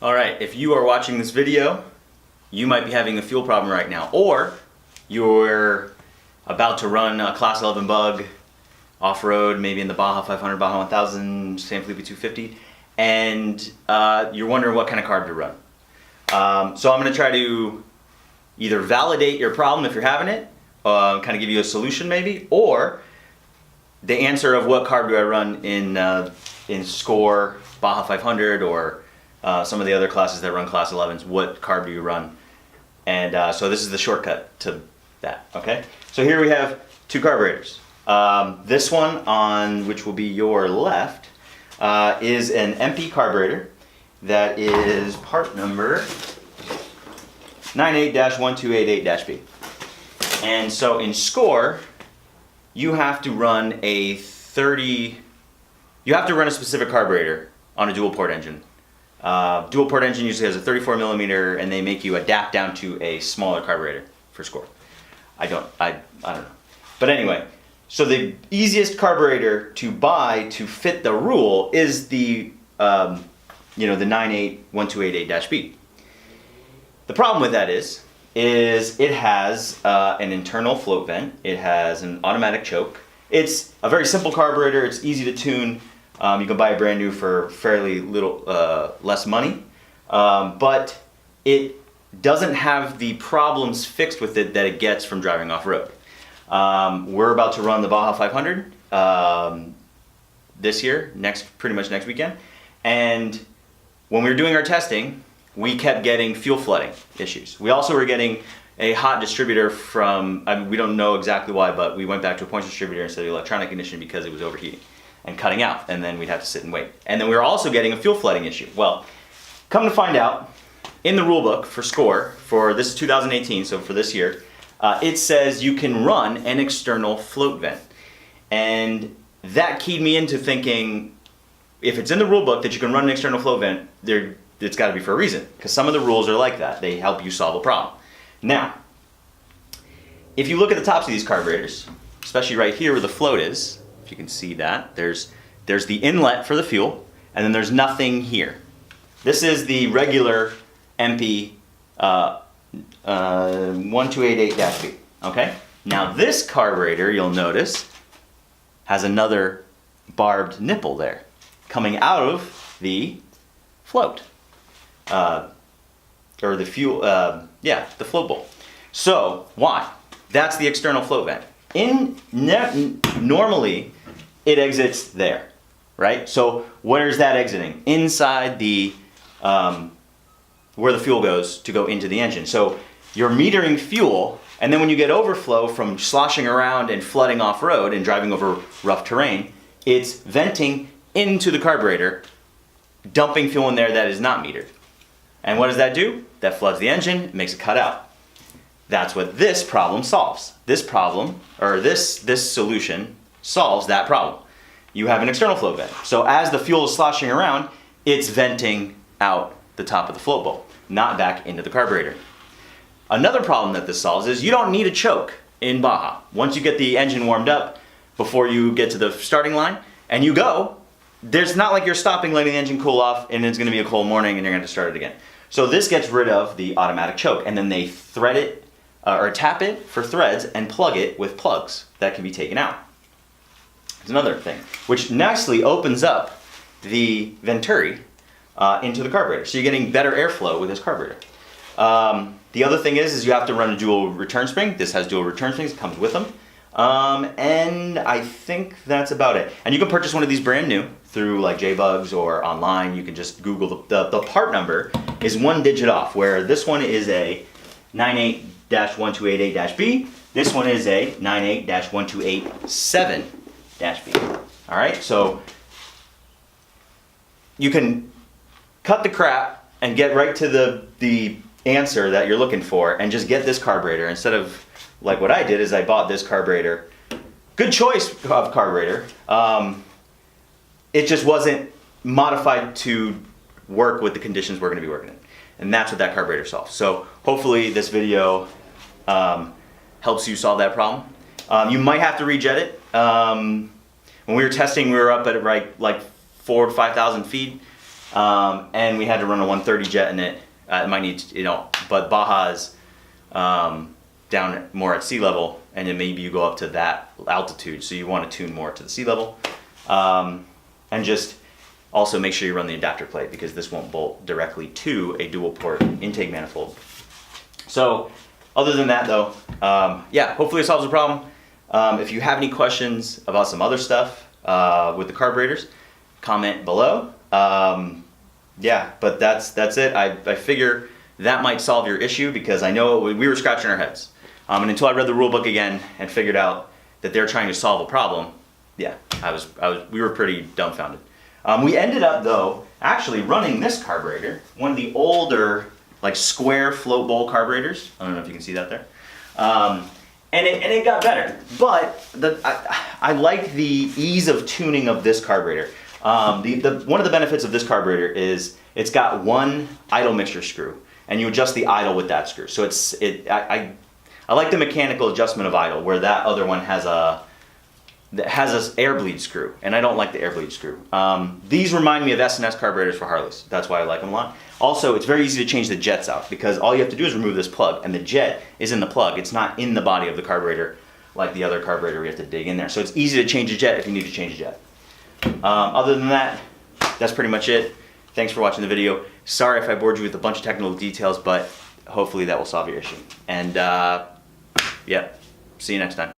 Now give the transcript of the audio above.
Alright, if you are watching this video, you might be having a fuel problem right now, or you're about to run a Class 11 bug off-road, maybe in the Baja 500, Baja 1000, San Felipe 250, and you're wondering what kind of carb to run. So I'm going to try to either validate your problem if you're having it, kind of give you a solution maybe, or the answer of what carb do I run in Score, Baja 500, or some of the other classes that run Class 11s, what carb do you run? And so this is the shortcut to that, okay? So here we have two carburetors. This one, on which will be your left, is an EMPI carburetor that is part number 98-1288-B. And so in Score, you have to run a specific carburetor on a dual port engine. Dual port engine usually has a 34 millimeter, and they make you adapt down to a smaller carburetor for Score. I don't know. But anyway, so the easiest carburetor to buy to fit the rule is the the 98-1288-B. The problem with that is it has an internal float vent. It has an automatic choke. It's a very simple carburetor. It's easy to tune. You can buy a brand new for fairly little less money, but it doesn't have the problems fixed with it that it gets from driving off-road. We're about to run the Baja 500 this year, pretty much next weekend, and when we were doing our testing, we kept getting fuel flooding issues. We also were getting a hot distributor from, we don't know exactly why, but we went back to a points distributor instead of electronic ignition because it was overheating and cutting out, and then we'd have to sit and wait. And then we were also getting a fuel flooding issue. Well, come to find out, in the rule book for Score, for this is 2018, so for this year, it says you can run an external float vent. And that keyed me into thinking, if it's in the rule book that you can run an external float vent, it's got to be for a reason, because some of the rules are like that. They help you solve a problem. Now, if you look at the tops of these carburetors, especially right here where the float is, if you can see that, there's the inlet for the fuel, and then there's nothing here. This is the regular EMPI 1288-B, okay? Now this carburetor, you'll notice, has another barbed nipple there, coming out of the float, or the fuel, the float bowl. So, why? That's the external float vent. Normally, it exits there, right? So where's that exiting? Inside the, where the fuel goes to go into the engine. So you're metering fuel, and then when you get overflow from sloshing around and flooding off-road and driving over rough terrain, it's venting into the carburetor, dumping fuel in there that is not metered. And what does that do? That floods the engine, it makes it cut out. That's what this problem solves. This problem, or this solution, solves that problem. You have an external float vent. So as the fuel is sloshing around, it's venting out the top of the float bowl, not back into the carburetor. Another problem that this solves is you don't need a choke in Baja. Once you get the engine warmed up, before you get to the starting line, and you go, there's not like you're stopping, letting the engine cool off, and it's gonna be a cold morning and you're gonna have to start it again. So this gets rid of the automatic choke, and then they thread it, or tap it for threads and plug it with plugs that can be taken out. It's another thing, which nicely opens up the venturi into the carburetor. So you're getting better airflow with this carburetor. The other thing is you have to run a dual return spring. This has dual return springs, it comes with them. And I think that's about it. And you can purchase one of these brand new through like JBugs or online. You can just Google the part number is one digit off, where this one is a 98-1288-B. This one is a 98-1287-B. All right, so you can cut the crap and get right to the answer that you're looking for, and just get this carburetor instead of like what I did is I bought this carburetor. Good choice of carburetor. It just wasn't modified to work with the conditions we're going to be working in. And that's what that carburetor solves. So hopefully this video helps you solve that problem. You might have to rejet it. When we were testing, we were up at like 4,000 to 5,000 feet. and we had to run a 130 jet in it. It might need, but Baja is down more at sea level, and then maybe you go up to that altitude, so you want to tune more to the sea level. And just also make sure you run the adapter plate, because this won't bolt directly to a dual port intake manifold. So other than that though, yeah, hopefully it solves the problem. If you have any questions about some other stuff with the carburetors, comment below. Yeah, but that's it. I figure that might solve your issue, because I know we were scratching our heads. And until I read the rule book again and figured out that they're trying to solve a problem, yeah, we were pretty dumbfounded. We ended up though actually running this carburetor, one of the older like square float bowl carburetors. I don't know if you can see that there. And it got better, but I like the ease of tuning of this carburetor. One of the benefits of this carburetor is it's got one idle mixture screw, and you adjust the idle with that screw. So I like the mechanical adjustment of idle, where that other one has a air bleed screw, and I don't like the air bleed screw. These remind me of S&S carburetors for Harleys. That's why I like them a lot. Also, it's very easy to change the jets out, because all you have to do is remove this plug, and the jet is in the plug. It's not in the body of the carburetor like the other carburetor we have to dig in there. So it's easy to change a jet if you need to change a jet. Other than that, that's pretty much it. Thanks for watching the video. Sorry if I bored you with a bunch of technical details, but hopefully that will solve your issue. And yeah, see you next time.